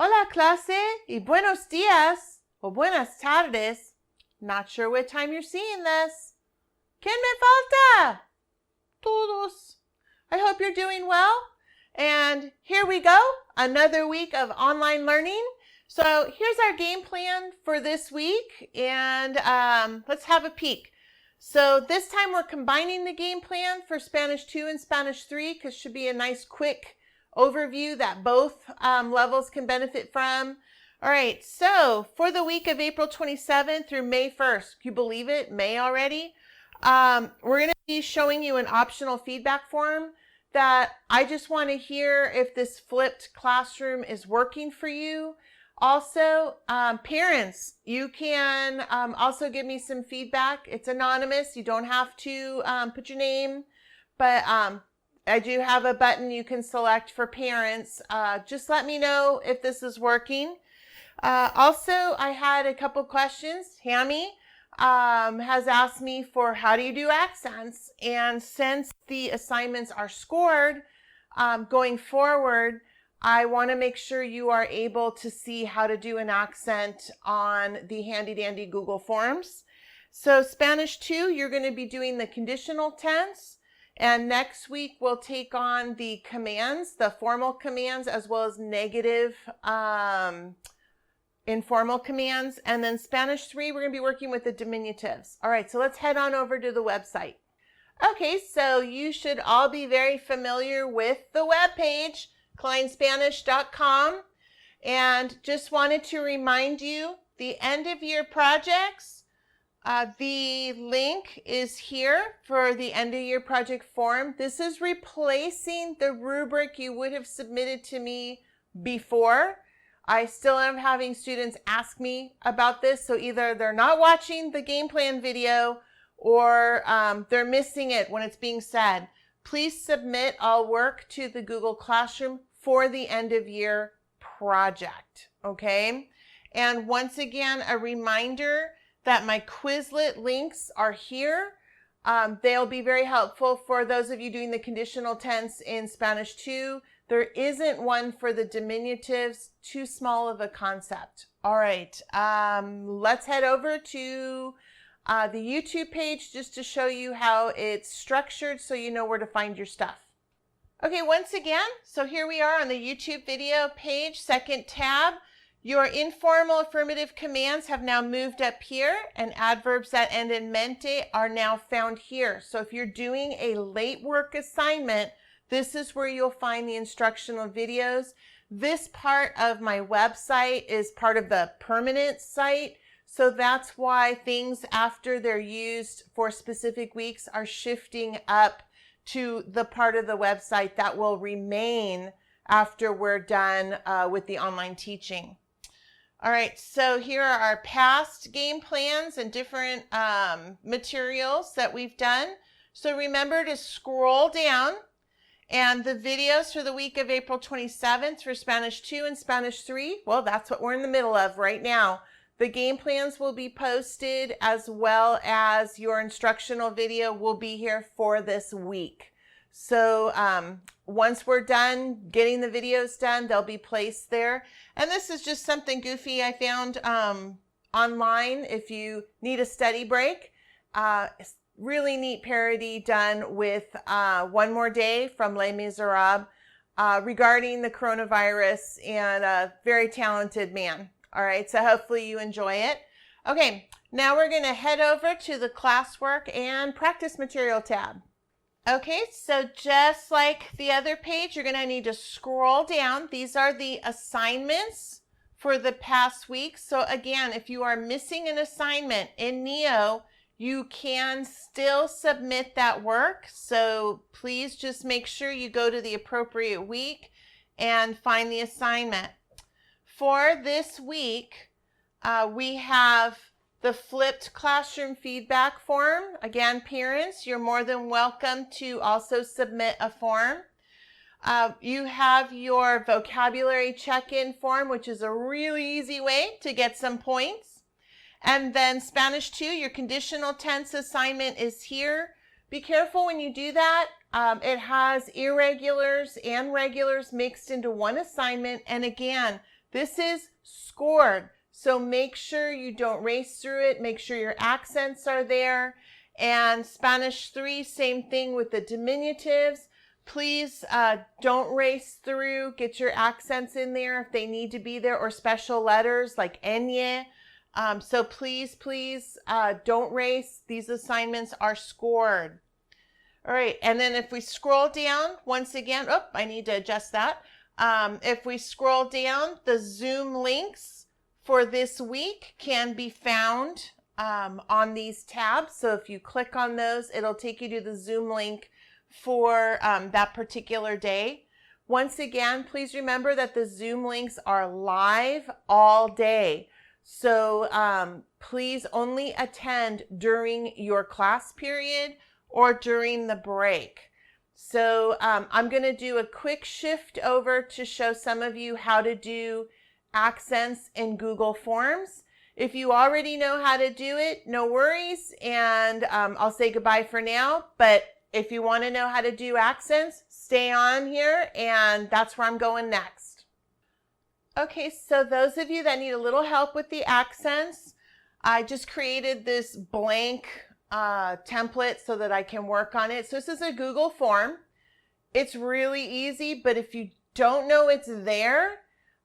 Hola clase y buenos días o buenas tardes. Not sure what time you're seeing this. ¿Quién me falta? Todos. I hope you're doing well. And here we go, another week of online learning. So here's our game plan for this week, and let's have a peek. So this time we're combining the game plan for Spanish 2 and Spanish 3 because it should be a nice quick overview that both levels can benefit from. All right, so for the week of April 27th through May 1st, can you believe it, May already? We're going to be showing you an optional feedback form that I just want to hear if this flipped classroom is working for you. Also, parents, you can also give me some feedback. It's anonymous. You don't have to put your name, but I do have a button you can select for parents. Just let me know if this is working. Also, I had a couple questions. Hammy has asked me for how do you do accents, and since the assignments are scored going forward, I want to make sure you are able to see how to do an accent on the handy dandy Google Forms. So Spanish 2, you're going to be doing the conditional tense. And next week, we'll take on the commands, the formal commands, as well as negative informal commands. And then Spanish 3, we're going to be working with the diminutives. All right, so let's head on over to the website. Okay, so you should all be very familiar with the webpage, ClyneSpanish.com. And just wanted to remind you, the end of year projects, the link is here for the end of year project form. This is replacing the rubric you would have submitted to me before. I still am having students ask me about this, so either they're not watching the game plan video or they're missing it when it's being said. Please submit all work to the Google Classroom for the end of year project, okay? And once again, a reminder that my Quizlet links are here. They'll be very helpful for those of you doing the conditional tense in Spanish 2. There isn't one for the diminutives, too small of a concept. All right, let's head over to the YouTube page just to show you how it's structured so you know where to find your stuff. Okay, once again, so here we are on the YouTube video page, second tab. Your informal affirmative commands have now moved up here, and adverbs that end in mente are now found here. So if you're doing a late work assignment, this is where you'll find the instructional videos. This part of my website is part of the permanent site, so that's why things after they're used for specific weeks are shifting up to the part of the website that will remain after we're done with the online teaching. All right, so here are our past game plans and different materials that we've done. So remember to scroll down, and the videos for the week of April 27th for Spanish 2 and Spanish 3, well, that's what we're in the middle of right now. The game plans will be posted, as well as your instructional video will be here for this week. So once we're done getting the videos done, they'll be placed there. And this is just something goofy I found online if you need a study break. Really neat parody done with One More Day from Les Miserables regarding the coronavirus, and a very talented man. All right, so hopefully you enjoy it. Okay, now we're going to head over to the classwork and practice material tab. Okay, so just like the other page, you're going to need to scroll down. These are the assignments for the past week. So again, if you are missing an assignment in Neo, you can still submit that work. So please just make sure you go to the appropriate week and find the assignment. For this week, we have the flipped classroom feedback form. Again, parents, you're more than welcome to also submit a form. You have your vocabulary check-in form, which is a really easy way to get some points. And then Spanish 2, your conditional tense assignment is here. Be careful when you do that. It has irregulars and regulars mixed into one assignment. And again, This is scored. So make sure you don't race through it. Make sure your accents are there. And Spanish 3, same thing with the diminutives. Please don't race through. Get your accents in there if they need to be there, or special letters like ñ. So please don't race. These assignments are scored. All right, and then if we scroll down, once again, I need to adjust that. If we scroll down, the Zoom links for this week can be found on these tabs. So if you click on those, it'll take you to the Zoom link for that particular day. Once again, please remember that the Zoom links are live all day. So please only attend during your class period or during the break. So I'm going to do a quick shift over to show some of you how to do accents in Google Forms. If you already know how to do it, no worries, and I'll say goodbye for now. But if you want to know how to do accents, stay on here, and that's where I'm going next. Okay, so those of you that need a little help with the accents, I just created this blank template so that I can work on it. So this is a Google form. It's really easy, but if you don't know it's there,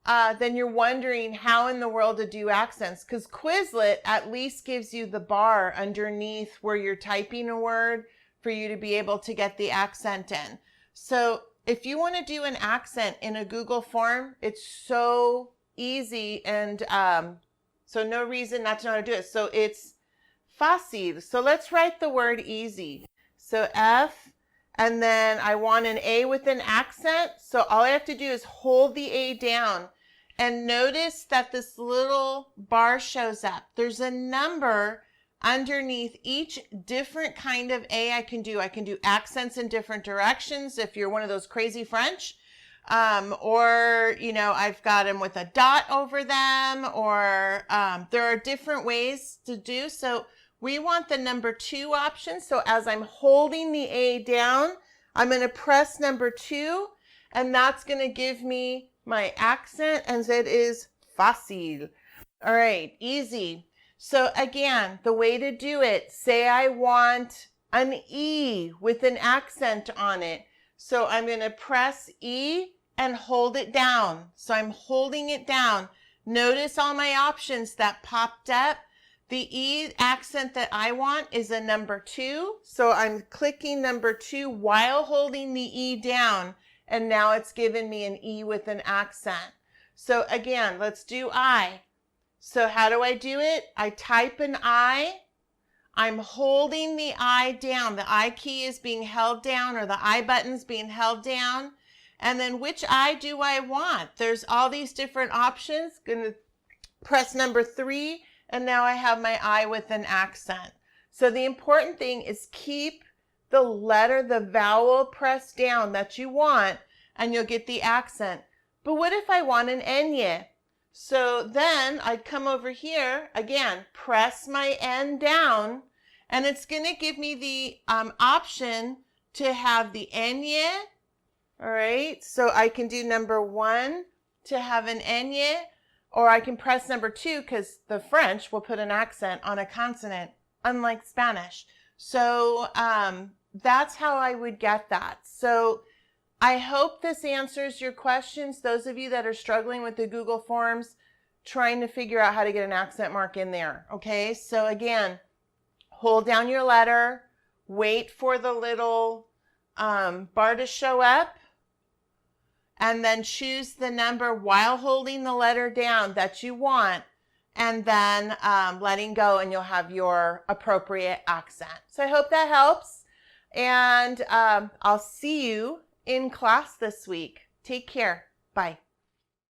then you're wondering how in the world to do accents, because Quizlet at least gives you the bar underneath where you're typing a word for you to be able to get the accent in. So if you want to do an accent in a Google form, it's so easy, and so no reason not to know how to do it. So it's fácil. So let's write the word easy. So F, and then I want an A with an accent. So all I have to do is hold the A down, and notice that this little bar shows up. There's a number underneath each different kind of A I can do. I can do accents in different directions if you're one of those crazy French. Or, you know, I've got them with a dot over them, or there are different ways to do. So we want the number 2 option. So as I'm holding the A down, I'm going to press number 2, and that's going to give me my accent, and it is fácil. All right, easy. So again, the way to do it, say I want an E with an accent on it. So I'm going to press E and hold it down. So I'm holding it down. Notice all my options that popped up. The E accent that I want is a number 2. So I'm clicking number 2 while holding the E down. And now it's given me an E with an accent. So again, let's do I. So how do I do it? I type an I. I'm holding the I down. The I key is being held down, or the I button's being held down. And then which I do I want? There's all these different options. Going to press number 3, and now I have my I with an accent. So the important thing is keep the letter, the vowel pressed down that you want, and you'll get the accent. But what if I want an ñ? So then I'd come over here, again, press my N down, and it's going to give me the option to have the ñ. All right, so I can do number 1 to have an ñ, or I can press number 2, because the French will put an accent on a consonant, unlike Spanish. So that's how I would get that. So I hope this answers your questions. Those of you that are struggling with the Google Forms, trying to figure out how to get an accent mark in there. Okay, so again, hold down your letter, wait for the little bar to show up, and then choose the number while holding the letter down that you want, and then letting go, and you'll have your appropriate accent. So I hope that helps, and I'll see you in class this week. Take care. Bye.